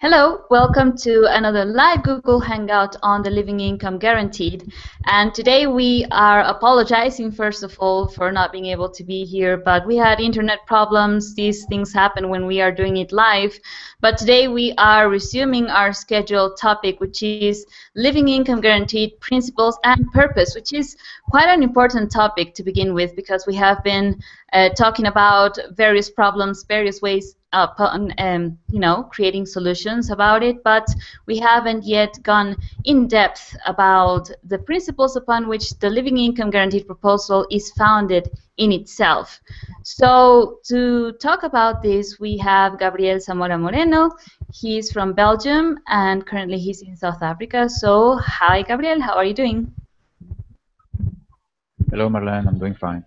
Hello, welcome to another live Google Hangout on the Living Income Guaranteed. And today we are apologizing, first of all, for not being able to be here, but we had internet problems. These things happen when we are doing it live. But today we are resuming our scheduled topic, which is Living Income Guaranteed Principles and Purpose, which is quite an important topic to begin with because we have been talking about various problems, various ways upon creating solutions about it, but we haven't yet gone in depth about the principles upon which the living income guaranteed proposal is founded in itself. So to talk about this, we have Gabriel Zamora Moreno. He's from Belgium and currently he's in South Africa. So hi Gabriel, how are you doing? Hello Marlene, I'm doing fine.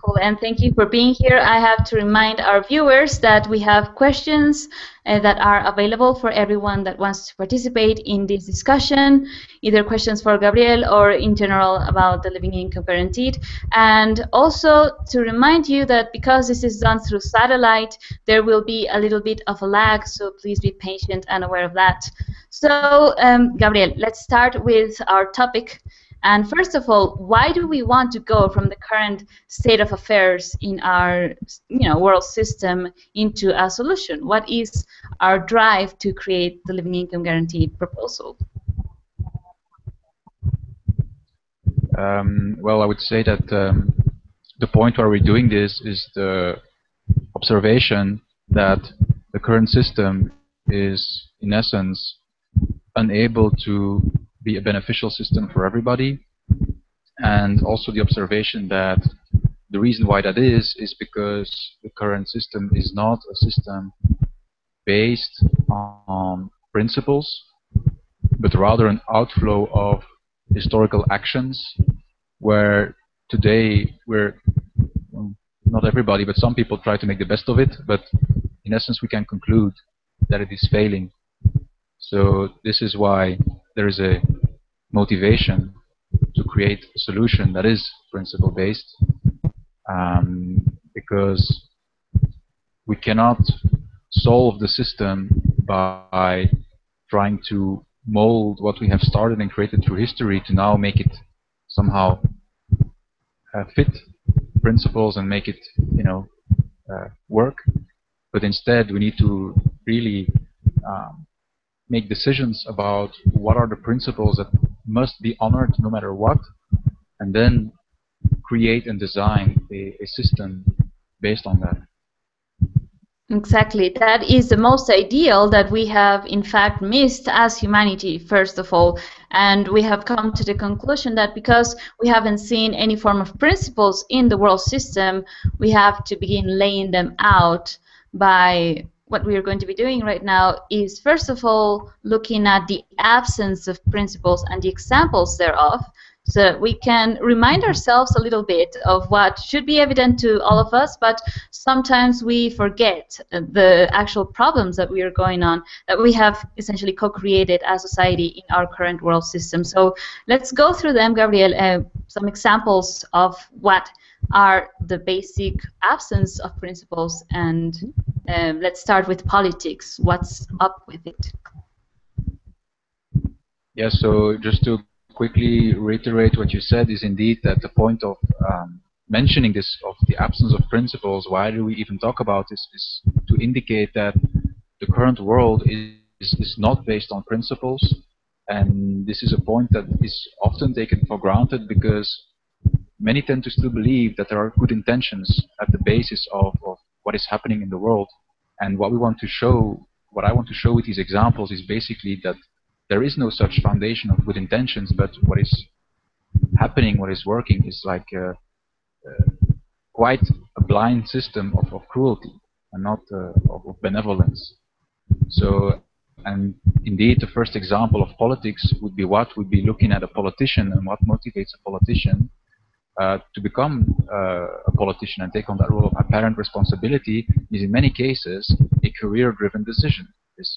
Cool, and thank you for being here. I have to remind our viewers that we have questions that are available for everyone that wants to participate in this discussion, either questions for Gabriel or in general about the living income guaranteed. And also to remind you that because this is done through satellite, there will be a little bit of a lag, so please be patient and aware of that. So, Gabriel, let's start with our topic. And first of all, why do we want to go from the current state of affairs in our world system into a solution? What is our drive to create the living income guaranteed proposal? Well, I would say that the point where we're doing this is the observation that the current system is, in essence, unable to be a beneficial system for everybody, and also the observation that the reason why that is because the current system is not a system based on principles, but rather an outflow of historical actions, where today not everybody, but some people try to make the best of it, but in essence we can conclude that it is failing. So this is why there is a motivation to create a solution that is principle based, because we cannot solve the system by trying to mold what we have started and created through history to now make it somehow fit principles and make it work, but instead we need to really make decisions about what are the principles that must be honored no matter what, and then create and design a system based on that. Exactly. That is the most ideal that we have in fact missed as humanity, first of all. And we have come to the conclusion that because we haven't seen any form of principles in the world system, we have to begin laying them out by what we are going to be doing right now is, first of all, looking at the absence of principles and the examples thereof, so that we can remind ourselves a little bit of what should be evident to all of us, but sometimes we forget the actual problems that we are going on, that we have essentially co-created as society in our current world system. So let's go through them, Gabriel, some examples of what are the basic absence of principles, and let's start with politics. What's up with it? Yeah, so just to quickly reiterate what you said is indeed that the point of mentioning this, of the absence of principles, why do we even talk about this, is to indicate that the current world is not based on principles, and this is a point that is often taken for granted because many tend to still believe that there are good intentions at the basis of what is happening in the world. And what we want to show, what I want to show with these examples is basically that there is no such foundation of good intentions, but what is happening, what is working is like quite a blind system of cruelty and not of benevolence. So, and indeed the first example of politics would be looking at a politician and what motivates a politician to become a politician and take on that role of apparent responsibility is in many cases a career-driven decision. It's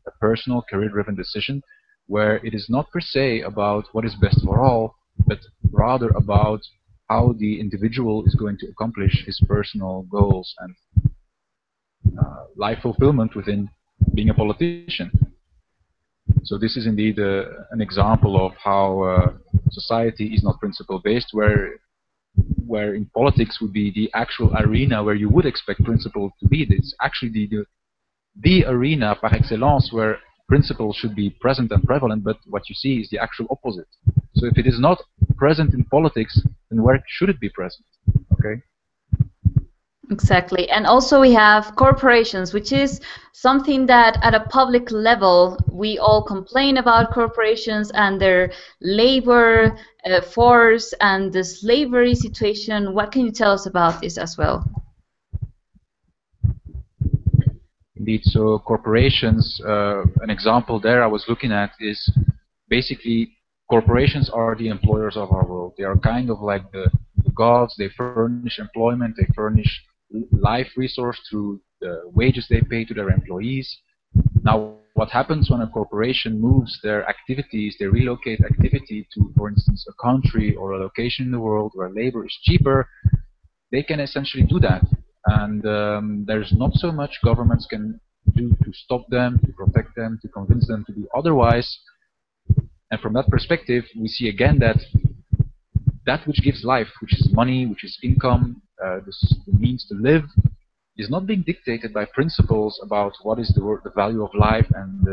a personal career-driven decision where it is not per se about what is best for all, but rather about how the individual is going to accomplish his personal goals and life fulfillment within being a politician. So this is indeed an example of how society is not principle-based, where in politics would be the actual arena where you would expect principle to be. It's actually the arena par excellence where principle should be present and prevalent, but what you see is the actual opposite. So if it is not present in politics, then where should it be present? Okay. Exactly. And also we have corporations, which is something that at a public level, we all complain about corporations and their labor force and the slavery situation. What can you tell us about this as well? Indeed, so corporations, an example there I was looking at is basically corporations are the employers of our world. They are kind of like the gods. They furnish employment, they furnish life resource through the wages they pay to their employees. Now, what happens when a corporation moves their activities, they relocate activity to, for instance, a country or a location in the world where labor is cheaper, they can essentially do that. And there's not so much governments can do to stop them, to protect them, to convince them to do otherwise. And from that perspective, we see again that that which gives life, which is money, which is income, the means to live, is not being dictated by principles about what is the value of life and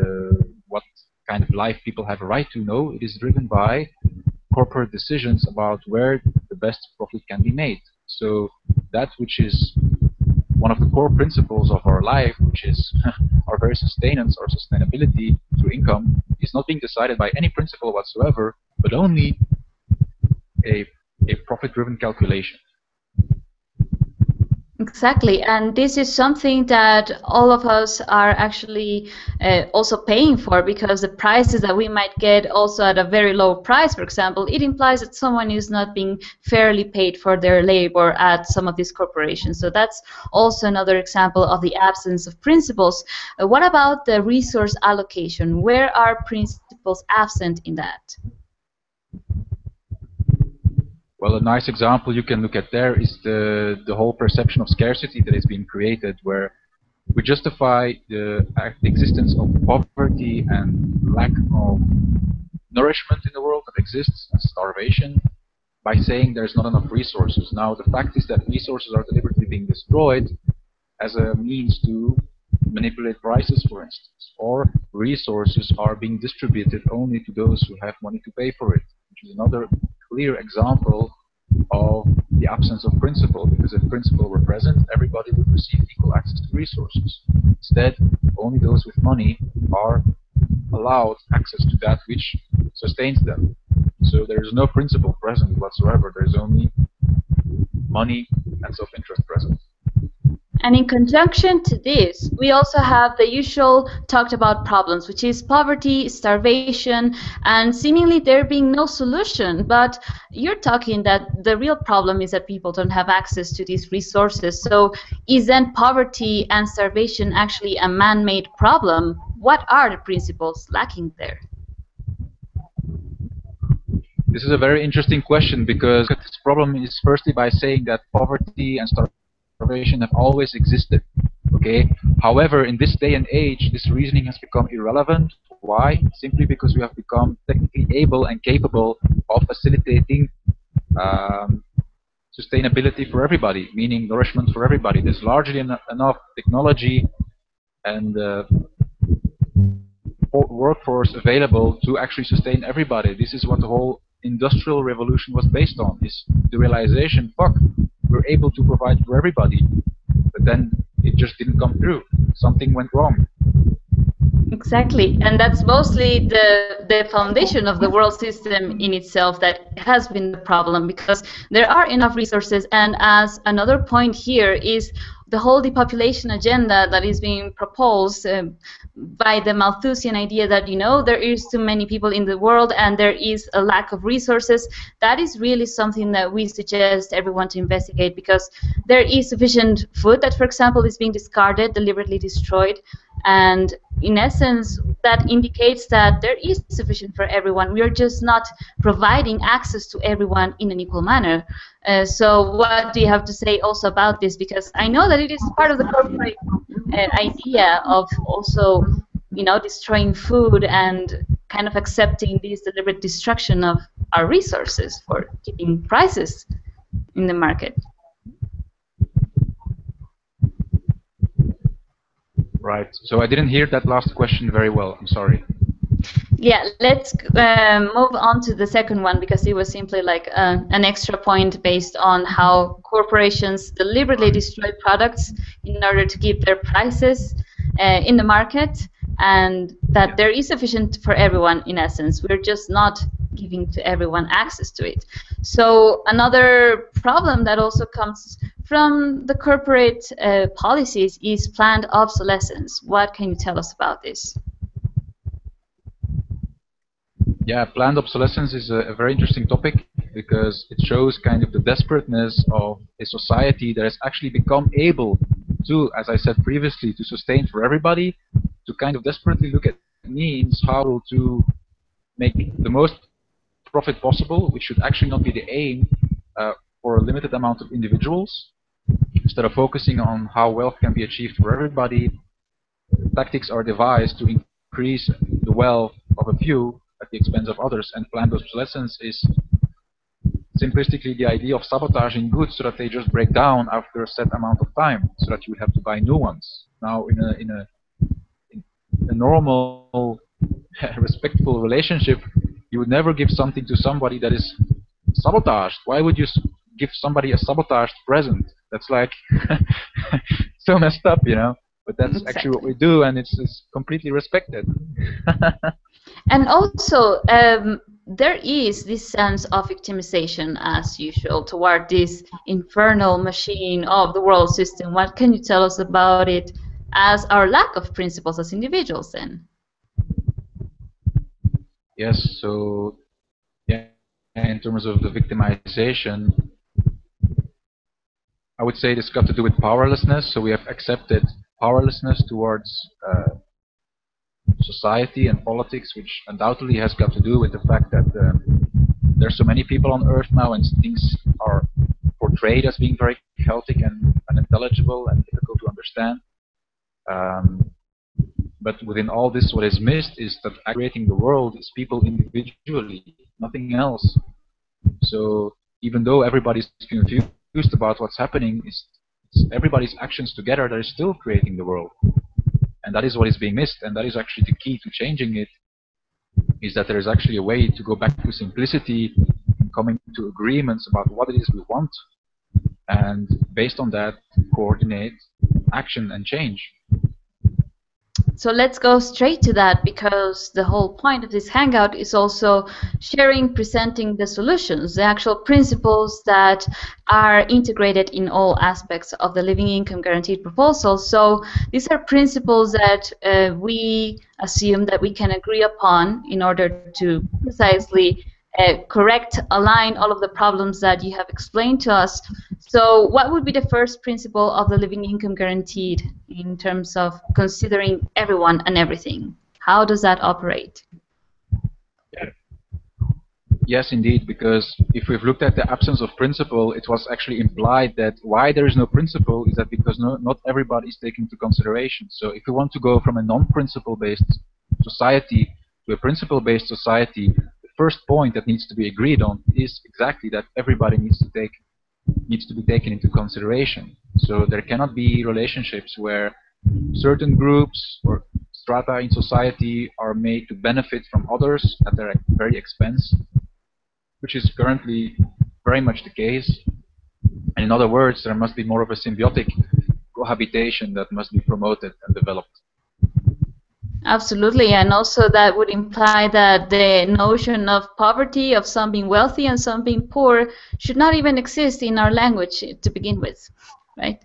what kind of life people have a right to. No, it is driven by corporate decisions about where the best profit can be made. So that which is one of the core principles of our life, which is our very sustenance, our sustainability through income, is not being decided by any principle whatsoever, but only a profit-driven calculation. Exactly, and this is something that all of us are actually also paying for, because the prices that we might get also at a very low price, for example, it implies that someone is not being fairly paid for their labor at some of these corporations. So that's also another example of the absence of principles. What about the resource allocation? Where are principles absent in that? Well, a nice example you can look at there is the whole perception of scarcity that is being created, where we justify the existence of poverty and lack of nourishment in the world that exists, and starvation, by saying there's not enough resources. Now, the fact is that resources are deliberately being destroyed as a means to manipulate prices, for instance, or resources are being distributed only to those who have money to pay for it, which is another clear example of the absence of principle, because if principle were present, everybody would receive equal access to resources. Instead, only those with money are allowed access to that which sustains them. So there is no principle present whatsoever. There is only money and self-interest present. And in conjunction to this, we also have the usual talked about problems, which is poverty, starvation, and seemingly there being no solution. But you're talking that the real problem is that people don't have access to these resources. So is then poverty and starvation actually a man-made problem? What are the principles lacking there? This is a very interesting question, because this problem is firstly by saying that poverty and starvation have always existed. Okay. However, in this day and age, this reasoning has become irrelevant. Why? Simply because we have become technically able and capable of facilitating sustainability for everybody, meaning nourishment for everybody. There's largely enough technology and workforce available to actually sustain everybody. This is what the whole industrial revolution was based on, is the realization, fuck, we're able to provide for everybody. But then it just didn't come through. Something went wrong. Exactly, and that's mostly the foundation of the world system in itself that has been the problem, because there are enough resources. And as another point here is the whole depopulation agenda that is being proposed by the Malthusian idea that, you know, there is too many people in the world and there is a lack of resources. That is really something that we suggest everyone to investigate, because there is sufficient food that, for example, is being discarded, deliberately destroyed, and in essence that indicates that there is sufficient for everyone. We are just not providing access to everyone in an equal manner. So what do you have to say also about this? Because I know that it is part of the corporate idea of also, destroying food and kind of accepting this deliberate destruction of our resources for keeping prices in the market. Right. So I didn't hear that last question very well. I'm sorry. Yeah, let's move on to the second one, because it was simply like an extra point based on how corporations deliberately destroy products in order to keep their prices in the market, and that there is sufficient for everyone in essence. We're just not giving to everyone access to it. So another problem that also comes from the corporate policies is planned obsolescence. What can you tell us about this? Yeah, planned obsolescence is a very interesting topic because it shows kind of the desperateness of a society that has actually become able to, as I said previously, to sustain for everybody, to kind of desperately look at means how to make the most profit possible, which should actually not be the aim for a limited amount of individuals. Instead of focusing on how wealth can be achieved for everybody, tactics are devised to increase the wealth of a few at the expense of others, and planned obsolescence is simplistically the idea of sabotaging goods so that they just break down after a set amount of time, so that you would have to buy new ones. Now, in a normal, respectful relationship, you would never give something to somebody that is sabotaged. Why would you give somebody a sabotaged present? That's like so messed up, you know. But that's Exactly. actually what we do, and it's completely respected. And also, there is this sense of victimization, as usual, toward this infernal machine of the world system. What can you tell us about it as our lack of principles as individuals, then? Yes, so yeah, in terms of the victimization, I would say this got to do with powerlessness. So we have accepted powerlessness towards society and politics, which undoubtedly has got to do with the fact that there's so many people on Earth now, and things are portrayed as being very chaotic and unintelligible and difficult to understand. But within all this, what is missed is that creating the world is people individually, nothing else. So even though everybody's confused about what's happening, it's everybody's actions together that is still creating the world. And that is what is being missed, and that is actually the key to changing it, is that there is actually a way to go back to simplicity and coming to agreements about what it is we want, and based on that, coordinate action and change. So let's go straight to that, because the whole point of this hangout is also sharing, presenting the solutions, the actual principles that are integrated in all aspects of the living income guaranteed proposal. So these are principles that we assume that we can agree upon in order to precisely correct, align all of the problems that you have explained to us. So what would be the first principle of the living income guaranteed in terms of considering everyone and everything? How does that operate? Yes, indeed, because if we've looked at the absence of principle, it was actually implied that why there is no principle is that because not everybody is taken into consideration. So if we want to go from a non-principle-based society to a principle-based society, the first point that needs to be agreed on is exactly that everybody needs to be taken into consideration. So there cannot be relationships where certain groups or strata in society are made to benefit from others at their very expense, which is currently very much the case. And in other words, there must be more of a symbiotic cohabitation that must be promoted and developed. Absolutely, and also that would imply that the notion of poverty, of some being wealthy and some being poor, should not even exist in our language to begin with, right?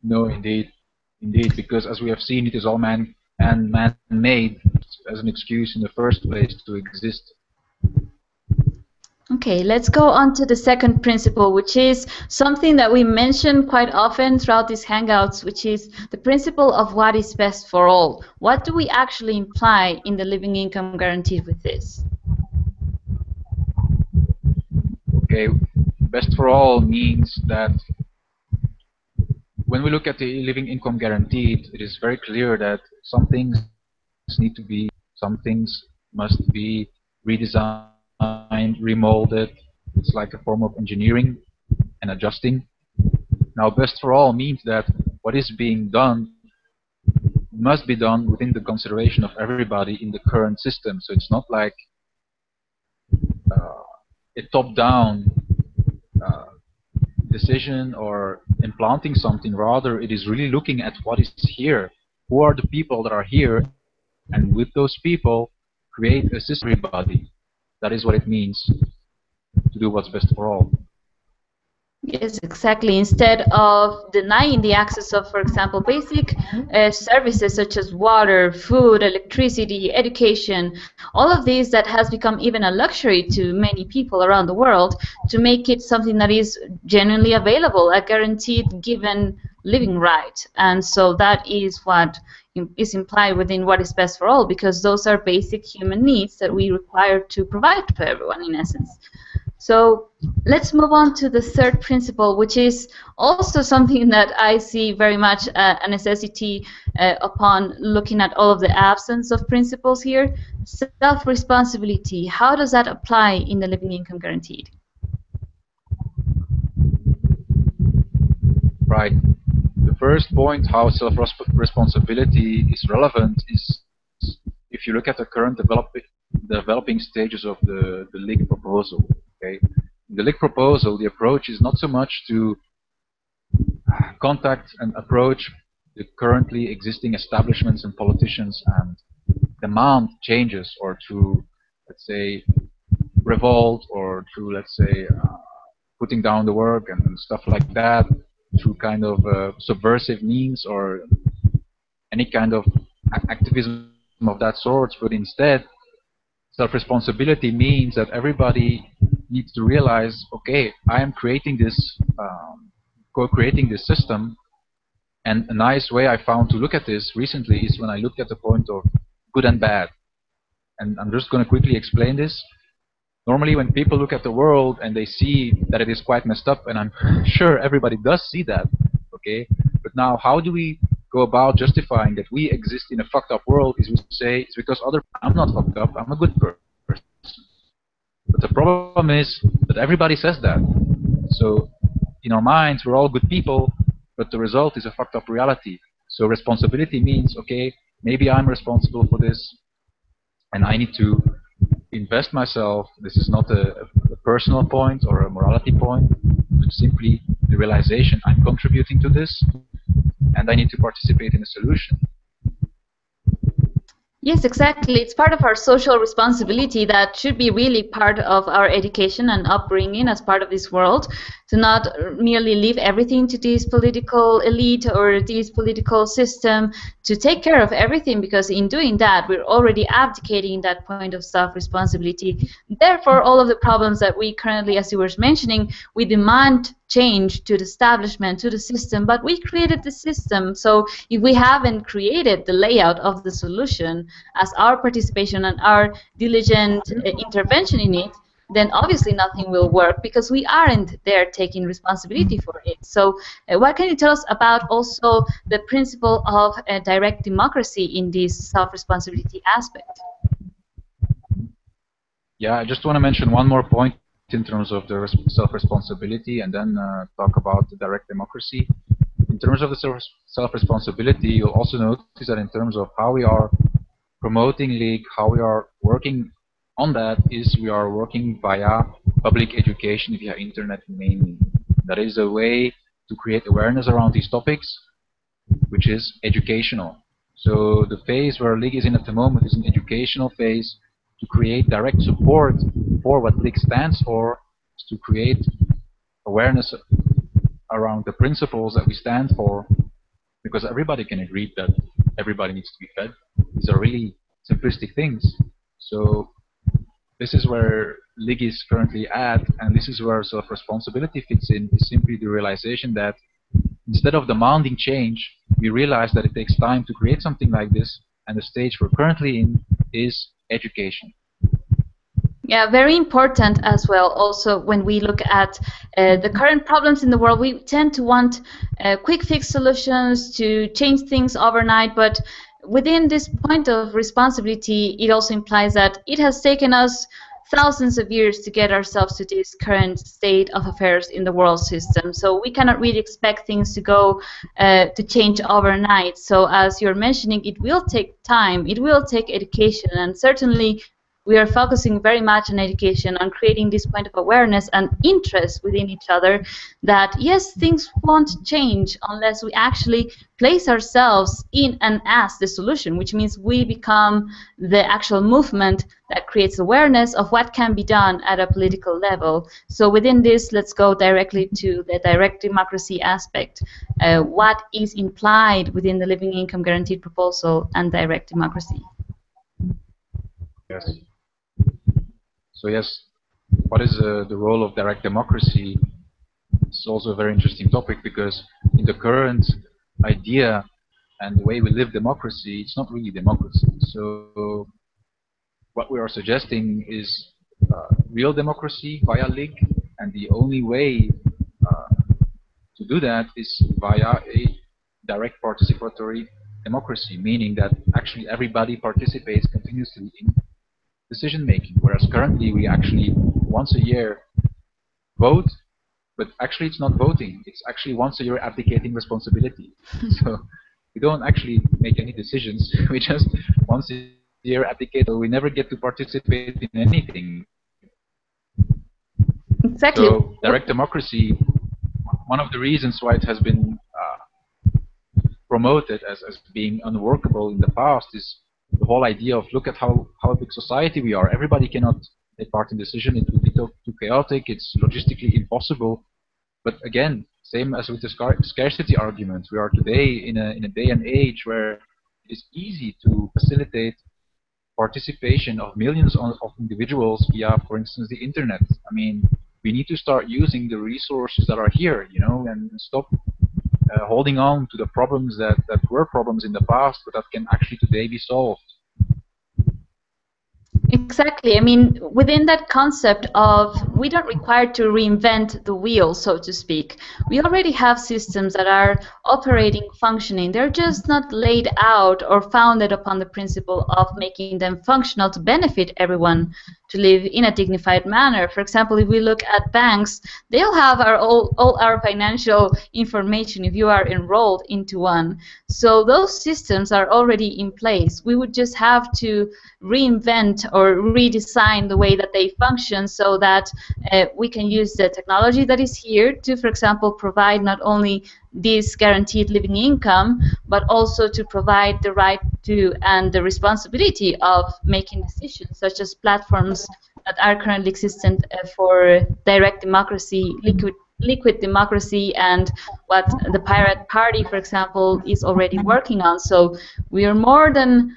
No, indeed, because as we have seen, it is all man-made as an excuse in the first place to exist. Okay, let's go on to the second principle, which is something that we mention quite often throughout these hangouts, which is the principle of what is best for all. What do we actually imply in the living income guaranteed with this? Okay, best for all means that when we look at the living income guaranteed, it is very clear that some things need to be, some things must be redesigned, remolded. It's like a form of engineering and adjusting. Now, best for all means that what is being done must be done within the consideration of everybody in the current system. So it's not like a top-down decision or implanting something. Rather, it is really looking at what is here. Who are the people that are here? And with those people, create a system for everybody. That is what it means to do what's best for all. Yes, exactly. Instead of denying the access of, for example, basic services such as water, food, electricity, education, all of these that has become even a luxury to many people around the world, to make it something that is genuinely available, a guaranteed given living right. And so that is what is implied within what is best for all, because those are basic human needs that we require to provide to everyone in essence. So let's move on to the third principle, which is also something that I see very much a necessity upon looking at all of the absence of principles here. Self-responsibility. How does that apply in the living income guaranteed? Right. The first point, how self-responsibility is relevant, is if you look at the current developing stages of the league proposal. Okay, in the league proposal, the approach is not so much to contact and approach the currently existing establishments and politicians and demand changes, or to, let's say, revolt, or to, let's say, putting down the work and stuff like that, through kind of subversive means or any kind of activism of that sort, but instead, self-responsibility means that everybody needs to realize, okay, I am creating this, co-creating this system, and a nice way I found to look at this recently is when I looked at the point of good and bad. And I'm just going to quickly explain this. Normally when people look at the world and they see that it is quite messed up, and I'm sure everybody does see that, okay? But now how do we go about justifying that we exist in a fucked up world? Is we say it's because I'm not fucked up, I'm a good person. But the problem is that everybody says that. So in our minds we're all good people, but the result is a fucked up reality. So responsibility means, okay, maybe I'm responsible for this, and I need to invest myself. This is not a personal point or a morality point, but simply the realization I'm contributing to this, and I need to participate in a solution. Yes, exactly. It's part of our social responsibility that should be really part of our education and upbringing as part of this world, to not merely leave everything to this political elite or this political system to take care of everything, because in doing that, we're already abdicating that point of self-responsibility. Therefore, all of the problems that we currently, as you were mentioning, we demand change to the establishment, to the system, but we created the system. So if we haven't created the layout of the solution as our participation and our diligent intervention in it, then obviously nothing will work, because we aren't there taking responsibility for it. So what can you tell us about also the principle of direct democracy in this self-responsibility aspect? Yeah, I just want to mention one more point in terms of the self-responsibility, and then talk about the direct democracy. In terms of the self-responsibility, you'll also notice that in terms of how we are promoting League, how we are working on that, is we are working via public education, via internet mainly. That is a way to create awareness around these topics, which is educational. So the phase where League is in at the moment is an educational phase to create direct support for what League stands for, is to create awareness around the principles that we stand for, because everybody can agree that everybody needs to be fed. These are really simplistic things. So this is where League is currently at, and this is where self-responsibility fits in, is simply the realization that instead of demanding change, we realize that it takes time to create something like this, and the stage we're currently in is education. Yeah, very important as well. Also, when we look at the current problems in the world, we tend to want quick fix solutions to change things overnight. But within this point of responsibility, it also implies that it has taken us thousands of years to get ourselves to this current state of affairs in the world system. So we cannot really expect things to go to change overnight. So as you're mentioning, it will take time, it will take education, and certainly we are focusing very much on education, on creating this point of awareness and interest within each other that yes, things won't change unless we actually place ourselves in and as the solution, which means we become the actual movement that creates awareness of what can be done at a political level. So within this, let's go directly to the direct democracy aspect. What is implied within the living income guaranteed proposal and direct democracy? Yes. So yes, what is the role of direct democracy? It's also a very interesting topic because in the current idea and the way we live democracy, it's not really democracy. So what we are suggesting is real democracy via League, and the only way to do that is via a direct participatory democracy, meaning that actually everybody participates continuously in decision making, whereas currently we actually once a year vote, but actually it's not voting, it's actually once a year abdicating responsibility. So we don't actually make any decisions, we just once a year abdicate, so we never get to participate in anything. Exactly. So direct democracy, one of the reasons why it has been promoted as being unworkable in the past is the whole idea of look at how a big society we are. Everybody cannot take part in decision. It would be too chaotic. It's logistically impossible. But again, same as with the scarcity argument, we are today in a day and age where it is easy to facilitate participation of millions of individuals via, for instance, the internet. I mean, we need to start using the resources that are here, you know, and stop holding on to the problems that were problems in the past, but that can actually today be solved. Exactly. I mean, within that concept of we don't require to reinvent the wheel, so to speak. We already have systems that are operating, functioning. They're just not laid out or founded upon the principle of making them functional to benefit everyone to live in a dignified manner. For example, if we look at banks, they'll have all our financial information if you are enrolled into one. So those systems are already in place. We would just have to reinvent or redesign the way that they function so that we can use the technology that is here to, for example, provide not only this guaranteed living income, but also to provide the right to and the responsibility of making decisions, such as platforms that are currently existent for direct democracy, liquid democracy, and what the Pirate Party, for example, is already working on. So we are more than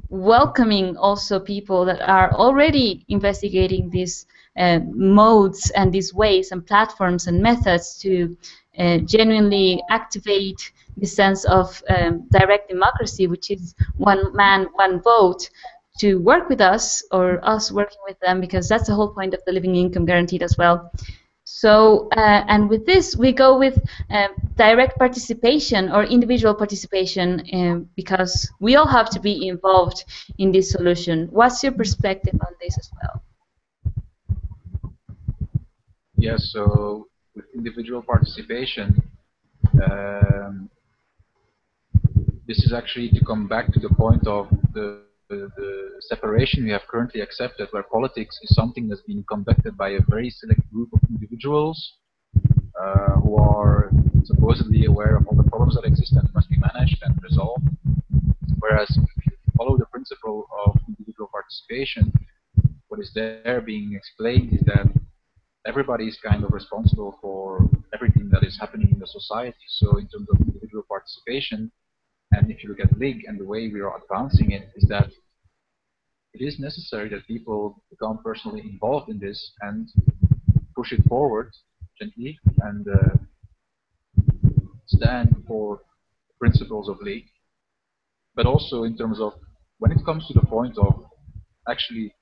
welcoming also people that are already investigating these modes and these ways and platforms and methods to genuinely activate the sense of direct democracy, which is one man, one vote, to work with us or us working with them, because that's the whole point of the living income guaranteed as well. So, and with this, we go with direct participation or individual participation because we all have to be involved in this solution. What's your perspective on this as well? Yes, so with individual participation, this is actually to come back to the point of the separation we have currently accepted, where politics is something that's being conducted by a very select group of individuals who are supposedly aware of all the problems that exist and must be managed and resolved. Whereas if you follow the principle of individual participation, what is there being explained is that everybody is kind of responsible for everything that is happening in the society. So in terms of individual participation, and if you look at LIG and the way we are advancing it, is that it is necessary that people become personally involved in this and push it forward gently and stand for principles of LIG. But also in terms of when it comes to the point of actually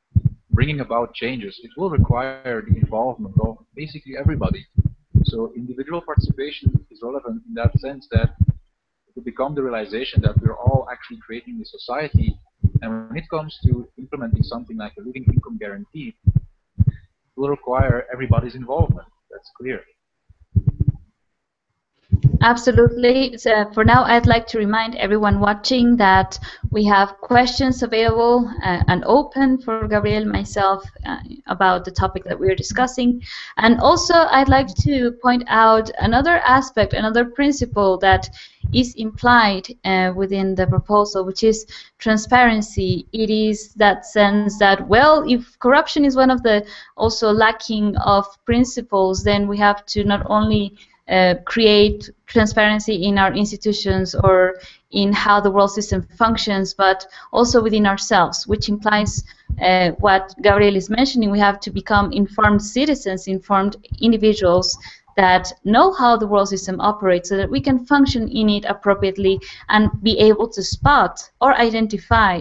bringing about changes, it will require the involvement of basically everybody. So individual participation is relevant in that sense that it will become the realization that we're all actually creating a society. And when it comes to implementing something like a living income guarantee, it will require everybody's involvement. That's clear. Absolutely. So for now, I'd like to remind everyone watching that we have questions available and open for Gabriel and myself about the topic that we're discussing. And also, I'd like to point out another aspect, another principle that is implied within the proposal, which is transparency. It is that sense that, well, if corruption is one of the also lacking of principles, then we have to not only create transparency in our institutions or in how the world system functions, but also within ourselves, which implies what Gabriel is mentioning. We have to become informed citizens, informed individuals that know how the world system operates so that we can function in it appropriately and be able to spot or identify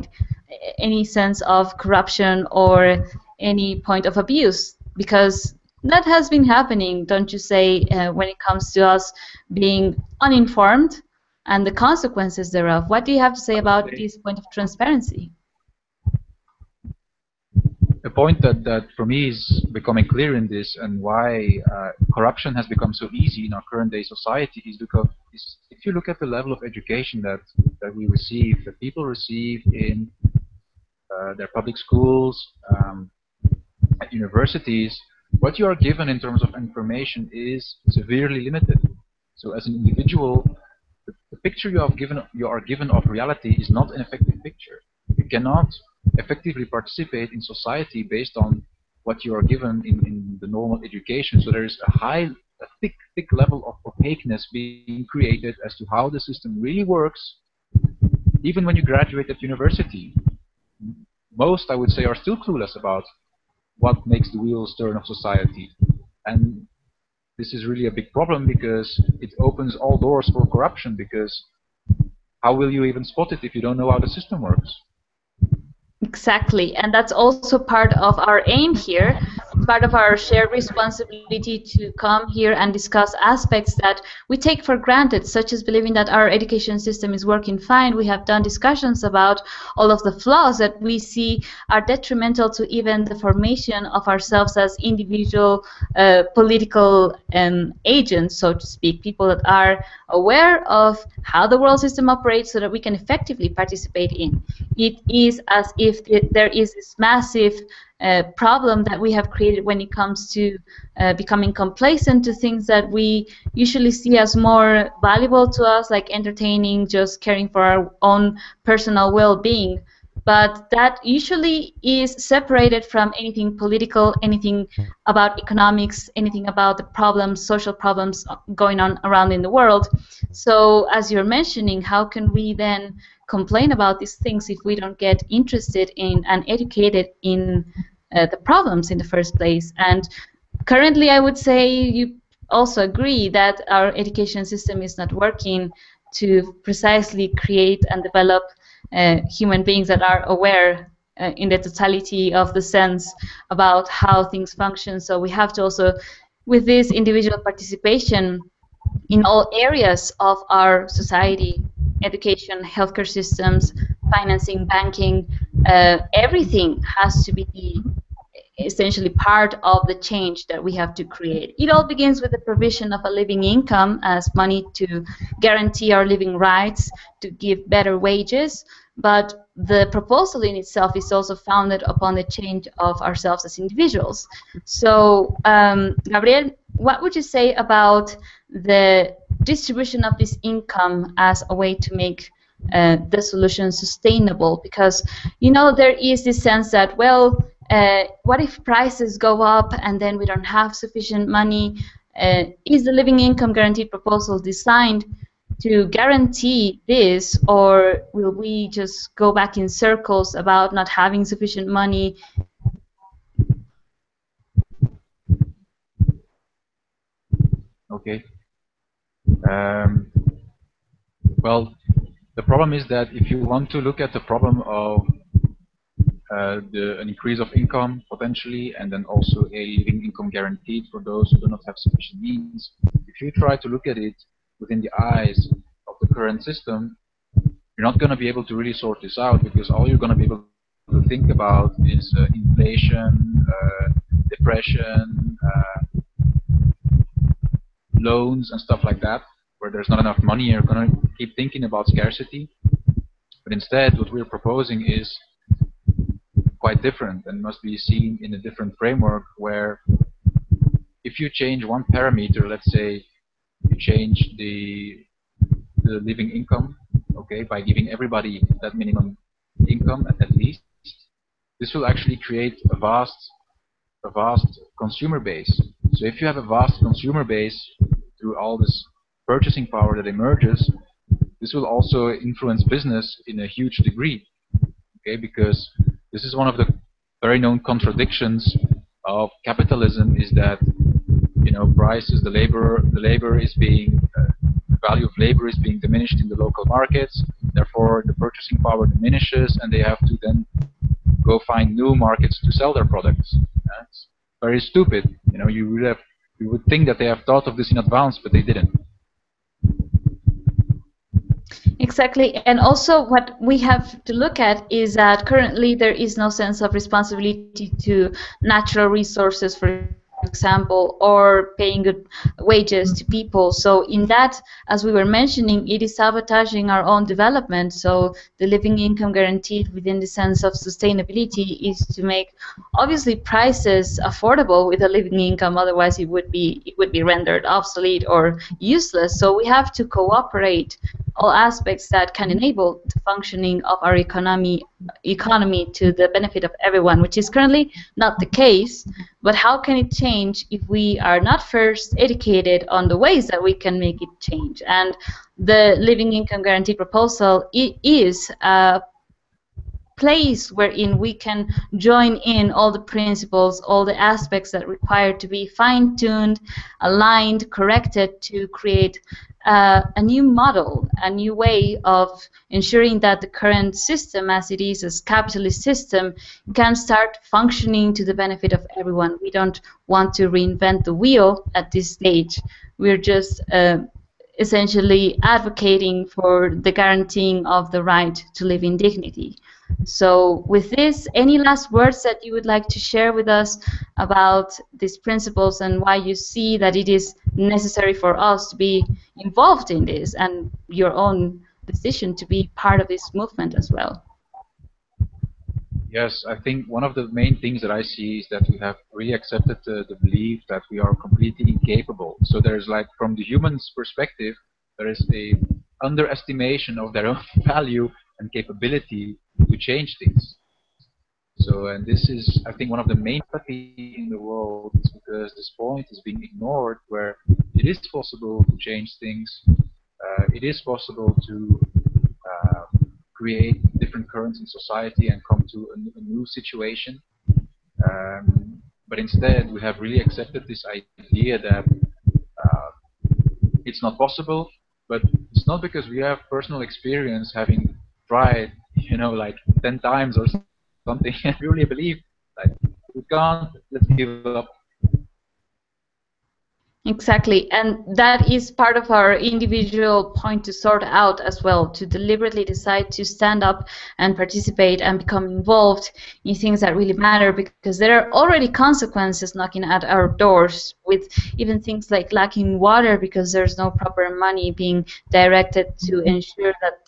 any sense of corruption or any point of abuse, because that has been happening, don't you say, when it comes to us being uninformed and the consequences thereof. What do you have to say about this point of transparency? A point that for me is becoming clear in this, and why corruption has become so easy in our current day society, is because if you look at the level of education that we receive, that people receive in their public schools, at universities, what you are given in terms of information is severely limited. So as an individual, the picture you are given of reality is not an effective picture. You cannot effectively participate in society based on what you are given in the normal education. So there is a thick level of opaqueness being created as to how the system really works, even when you graduate at university. Most, I would say, are still clueless about what makes the wheels turn of society. And this is really a big problem because it opens all doors for corruption, because how will you even spot it if you don't know how the system works? Exactly, and that's also part of our aim here, part of our shared responsibility to come here and discuss aspects that we take for granted, such as believing that our education system is working fine. We have done discussions about all of the flaws that we see are detrimental to even the formation of ourselves as individual political agents, so to speak, people that are aware of how the world system operates so that we can effectively participate in. It is as if there is this massive problem that we have created when it comes to becoming complacent to things that we usually see as more valuable to us, like entertaining, just caring for our own personal well-being. But that usually is separated from anything political, anything about economics, anything about the problems, social problems going on around in the world. So as you're mentioning, how can we then complain about these things if we don't get interested in and educated in the problems in the first place? And currently, I would say you also agree that our education system is not working to precisely create and develop human beings that are aware in the totality of the sense about how things function. So we have to also, with this individual participation in all areas of our society, education, healthcare systems, financing, banking, everything has to be essentially part of the change that we have to create. It all begins with the provision of a living income as money to guarantee our living rights, to give better wages, but the proposal in itself is also founded upon the change of ourselves as individuals. So, Gabriel, what would you say about the distribution of this income as a way to make the solution sustainable? Because, you know, there is this sense that, well, what if prices go up and then we don't have sufficient money? Is the living income guaranteed proposal designed to guarantee this, or will we just go back in circles about not having sufficient money? Okay. Well, the problem is that if you want to look at the problem of an increase of income potentially, and then also a living income guaranteed for those who do not have sufficient means. If you try to look at it within the eyes of the current system, you're not going to be able to really sort this out, because all you're going to be able to think about is inflation, depression, loans and stuff like that, where there's not enough money. You're going to keep thinking about scarcity. But instead, what we're proposing is quite different and must be seen in a different framework, where if you change one parameter, let's say you change the living income, okay, by giving everybody that minimum income at least, this will actually create a vast consumer base. So if you have a vast consumer base through all this purchasing power that emerges, this will also influence business in a huge degree, okay, because this is one of the very known contradictions of capitalism, is that, you know, prices, the labor is being, the value of labor is being diminished in the local markets, therefore the purchasing power diminishes, and they have to then go find new markets to sell their products. It's very stupid. You know, you would think that they have thought of this in advance, but they didn't. Exactly, and also what we have to look at is that currently there is no sense of responsibility to natural resources, for example, or paying good wages to people. So in that, as we were mentioning, it is sabotaging our own development. So the living income guaranteed within the sense of sustainability is to make obviously prices affordable with a living income, otherwise it would be rendered obsolete or useless. So we have to cooperate all aspects that can enable the functioning of our economy to the benefit of everyone, which is currently not the case. But how can it change if we are not first educated on the ways that we can make it change? And the living income guarantee proposal is a place wherein we can join in all the principles, all the aspects that require to be fine-tuned, aligned, corrected to create a new model, a new way of ensuring that the current system, as it is a capitalist system, can start functioning to the benefit of everyone. We don't want to reinvent the wheel at this stage. We're just essentially advocating for the guaranteeing of the right to live in dignity. So with this, any last words that you would like to share with us about these principles and why you see that it is necessary for us to be involved in this, and your own decision to be part of this movement as well? Yes, I think one of the main things that I see is that we have really accepted the belief that we are completely incapable. So there's, like, from the human's perspective, there is a underestimation of their own value and capability to change things. So, and this is, I think, one of the main apathy in the world, is because this point is being ignored, where it is possible to change things. It is possible to create different currents in society and come to a new situation. But instead, we have really accepted this idea that it's not possible. But it's not because we have personal experience having tried, you know, like 10 times or something, and we really believe, like, we can't, let's give up. Exactly, and that is part of our individual point to sort out as well, to deliberately decide to stand up and participate and become involved in things that really matter, because there are already consequences knocking at our doors, with even things like lacking water because there's no proper money being directed to ensure that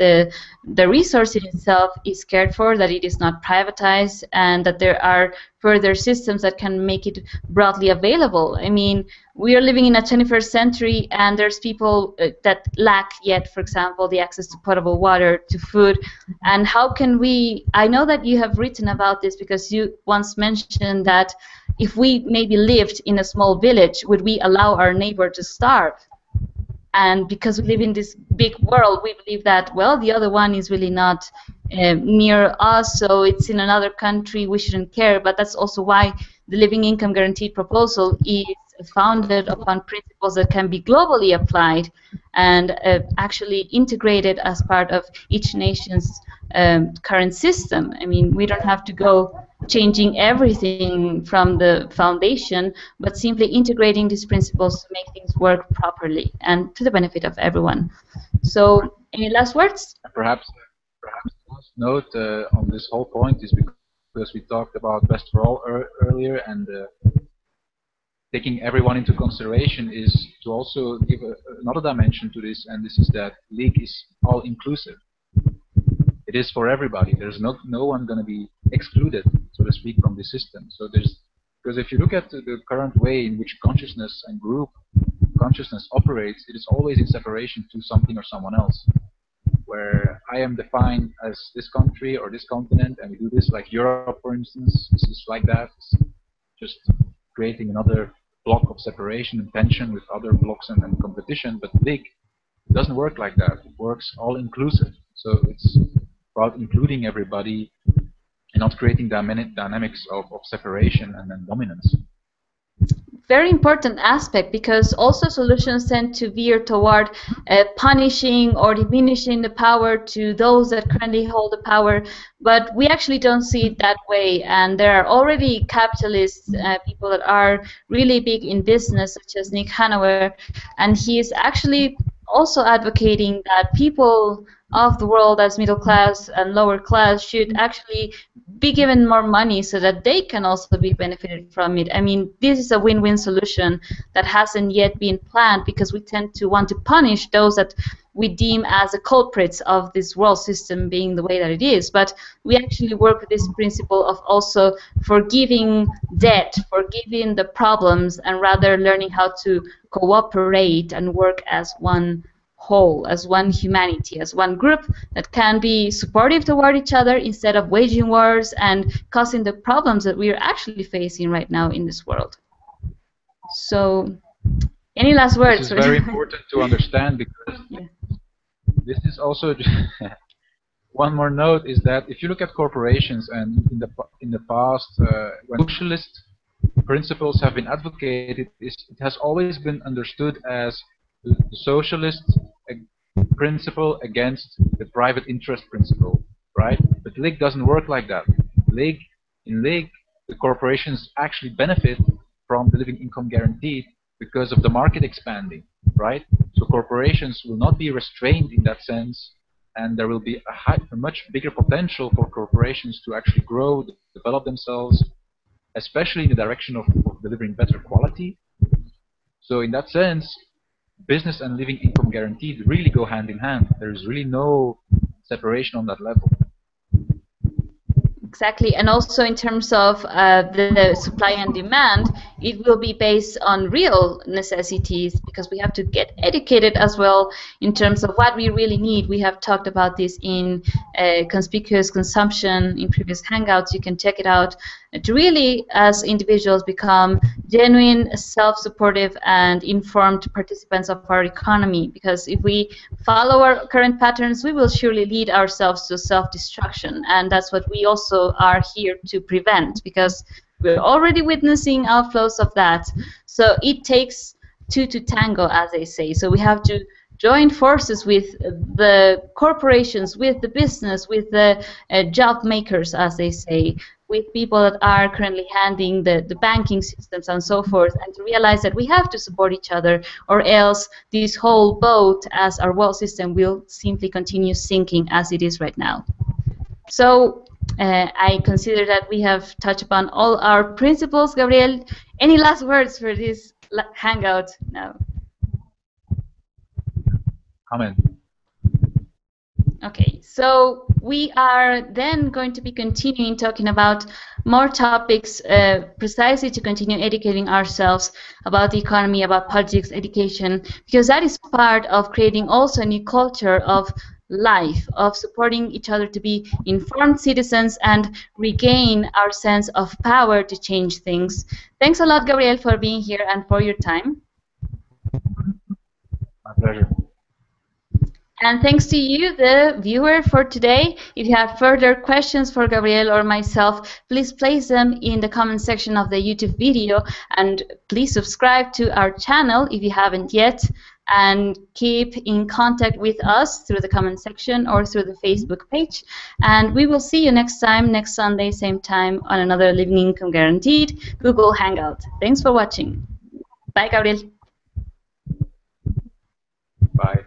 the resource in itself is cared for, that it is not privatized, and that there are further systems that can make it broadly available. I mean, we are living in a 21st century, and there's people that lack yet, for example, the access to potable water, to food. And how can we, I know that you have written about this because you once mentioned that if we maybe lived in a small village, would we allow our neighbor to starve? And because we live in this big world, we believe that, well, the other one is really not near us, so it's in another country, we shouldn't care. But that's also why the living income guaranteed proposal is founded upon principles that can be globally applied and actually integrated as part of each nation's current system. I mean, we don't have to go changing everything from the foundation, but simply integrating these principles to make things work properly and to the benefit of everyone. So, any last words? Perhaps the last note on this whole point is because we talked about best for all earlier, and taking everyone into consideration is to also give another dimension to this, and this is that league is all inclusive. It is for everybody. There's no one going to be excluded, so to speak, from the system. So because if you look at the current way in which consciousness and group consciousness operates, it is always in separation to something or someone else. Where I am defined as this country or this continent, and we do this, like Europe, for instance, this is like that. It's just creating another block of separation and tension with other blocks and competition. But League doesn't work like that. It works all inclusive. So it's about including everybody and not creating dynamics of separation and then dominance. Very important aspect, because also solutions tend to veer toward punishing or diminishing the power to those that currently hold the power, but we actually don't see it that way. And there are already capitalist people that are really big in business, such as Nick Hanover, and he is actually also advocating that people of the world as middle class and lower class should actually be given more money so that they can also be benefited from it. I mean, this is a win-win solution that hasn't yet been planned, because we tend to want to punish those that we deem as the culprits of this world system being the way that it is. But we actually work with this principle of also forgiving debt, forgiving the problems, and rather learning how to cooperate and work as one whole, as one humanity, as one group that can be supportive toward each other instead of waging wars and causing the problems that we are actually facing right now in this world. So, any last words? This is very important to understand, because this is also one more note is that if you look at corporations, and in the past when socialist principles have been advocated, it has always been understood as the socialist principle against the private interest principle, right? But League doesn't work like that. In League, the corporations actually benefit from the living income guaranteed because of the market expanding, right? So corporations will not be restrained in that sense, and there will be a much bigger potential for corporations to actually grow, develop themselves, especially in the direction of delivering better quality. So in that sense, business and living income guaranteed really go hand in hand. There is really no separation on that level. Exactly, and also in terms of the supply and demand, it will be based on real necessities, because we have to get educated as well in terms of what we really need. We have talked about this in conspicuous consumption in previous hangouts. You can check it out. To really, as individuals, become genuine, self-supportive, and informed participants of our economy. Because if we follow our current patterns, we will surely lead ourselves to self-destruction, and that's what we also are here to prevent, because we're already witnessing outflows of that. So it takes two to tango, as they say. So we have to join forces with the corporations, with the business, with the job makers, as they say, with people that are currently handling the banking systems and so forth, and to realize that we have to support each other, or else this whole boat as our world system will simply continue sinking as it is right now. So I consider that we have touched upon all our principles. Gabriel, any last words for this hangout now? Amen. Okay, so we are then going to be continuing talking about more topics precisely to continue educating ourselves about the economy, about politics, education, because that is part of creating also a new culture of life, of supporting each other to be informed citizens and regain our sense of power to change things. Thanks a lot, Gabriel, for being here and for your time. My pleasure. And thanks to you, the viewer, for today. If you have further questions for Gabriel or myself, please place them in the comment section of the YouTube video. And please subscribe to our channel if you haven't yet. And keep in contact with us through the comment section or through the Facebook page. And we will see you next time, next Sunday, same time, on another Living Income Guaranteed Google Hangout. Thanks for watching. Bye, Gabriel. Bye.